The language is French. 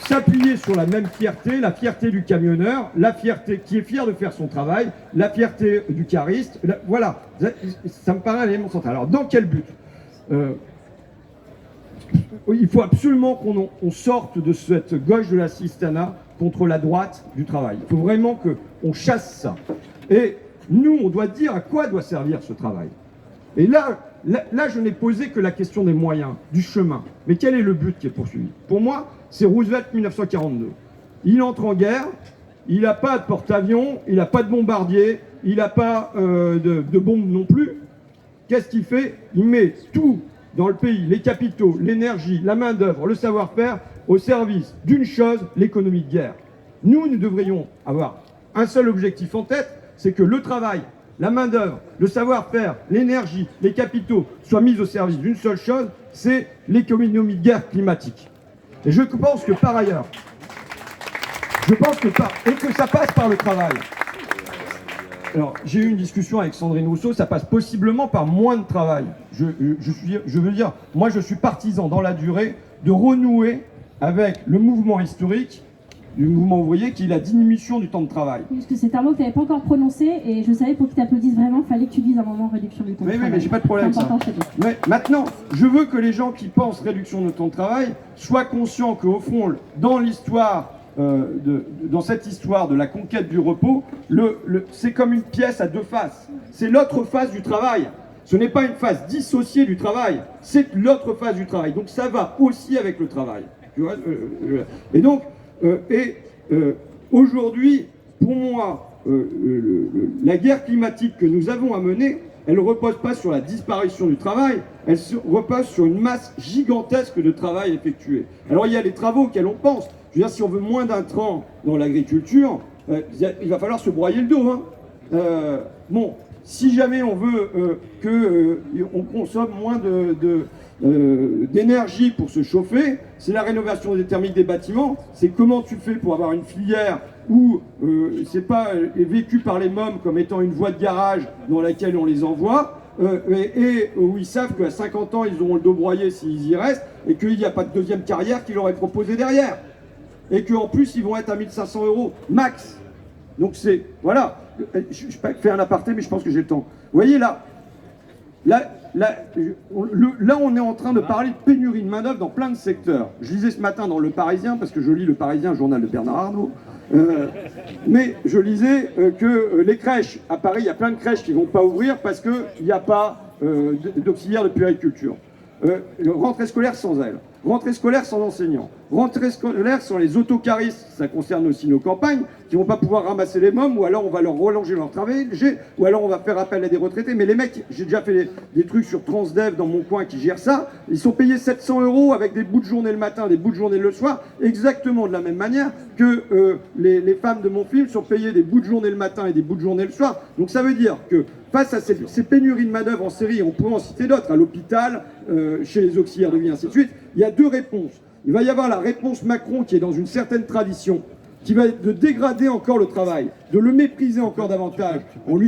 s'appuyer sur la même fierté, la fierté du camionneur, la fierté qui est fier de faire son travail, la fierté du cariste. Voilà, ça me paraît un élément central. Alors, dans quel but? Il faut absolument qu'on sorte de cette gauche de l'assistanat contre la droite du travail. Il faut vraiment qu'on chasse ça. Et nous, on doit dire à quoi doit servir ce travail. Et là, je n'ai posé que la question des moyens, du chemin. Mais quel est le but qui est poursuivi? Pour moi, c'est Roosevelt 1942. Il entre en guerre, il n'a pas de porte-avions, il n'a pas de bombardier, il n'a pas de bombes non plus. Qu'est-ce qu'il fait? Il met tout dans le pays, les capitaux, l'énergie, la main-d'œuvre, le savoir-faire, au service d'une chose, l'économie de guerre. Nous devrions avoir un seul objectif en tête, c'est que le travail, la main-d'œuvre, le savoir-faire, l'énergie, les capitaux soient mis au service d'une seule chose, c'est l'économie de guerre climatique. Et je pense que par ailleurs, et que ça passe par le travail. Alors, j'ai eu une discussion avec Sandrine Rousseau, ça passe possiblement par moins de travail. Je veux dire, moi je suis partisan dans la durée de renouer avec le mouvement historique du mouvement ouvrier qui est la diminution du temps de travail. Parce que c'est un mot que tu n'avais pas encore prononcé et je savais pour qu'ils t'applaudissent vraiment, il fallait que tu dises un moment réduction du temps de travail. Oui, mais j'ai pas de problème avec ça. Mais maintenant, je veux que les gens qui pensent réduction du temps de travail soient conscients qu'au fond, dans l'histoire, dans cette histoire de la conquête du repos, c'est comme une pièce à deux faces. C'est l'autre face du travail. Ce n'est pas une face dissociée du travail, c'est l'autre face du travail. Donc ça va aussi avec le travail. Tu vois, et donc, aujourd'hui, pour moi, la guerre climatique que nous avons à mener, elle ne repose pas sur la disparition du travail, elle repose sur une masse gigantesque de travail effectué. Alors il y a les travaux auxquels on pense. Je veux dire, si on veut moins d'intrants dans l'agriculture, il va falloir se broyer le dos. Hein. Bon, si jamais on veut qu'on consomme moins d'énergie pour se chauffer, c'est la rénovation thermique des bâtiments, c'est comment tu fais pour avoir une filière où c'est pas vécu par les mômes comme étant une voie de garage dans laquelle on les envoie, et où ils savent qu'à 50 ans, ils auront le dos broyé s'ils y restent, et qu'il n'y a pas de deuxième carrière qui leur est proposée derrière. Et qu'en plus, ils vont être à 1 500 € max. Donc c'est... Voilà. Je fais un aparté, mais je pense que j'ai le temps. Vous voyez là, on est en train de parler de pénurie de main-d'œuvre dans plein de secteurs. Je lisais ce matin dans Le Parisien, parce que je lis Le Parisien, journal de Bernard Arnault. Mais je lisais que les crèches, à Paris, il y a plein de crèches qui ne vont pas ouvrir parce qu'il n'y a pas d'auxiliaire de puériculture. Rentrée scolaire sans elle, rentrée scolaire sans enseignants, rentrée scolaire sans les autocaristes, ça concerne aussi nos campagnes, qui vont pas pouvoir ramasser les mômes, ou alors on va leur relonger leur travail, ou alors on va faire appel à des retraités. Mais les mecs, j'ai déjà fait des trucs sur Transdev dans mon coin qui gèrent ça, ils sont payés 700 € avec des bouts de journée le matin, des bouts de journée le soir, exactement de la même manière que les femmes de mon film sont payées des bouts de journée le matin et des bouts de journée le soir. Donc ça veut dire que face à ces pénuries de main-d'œuvre en série, on pourrait en citer d'autres, à l'hôpital, chez les auxiliaires de vie, ainsi de suite, il y a deux réponses. Il va y avoir la réponse Macron qui est dans une certaine tradition, qui va être de dégrader encore le travail, de le mépriser encore davantage, en lui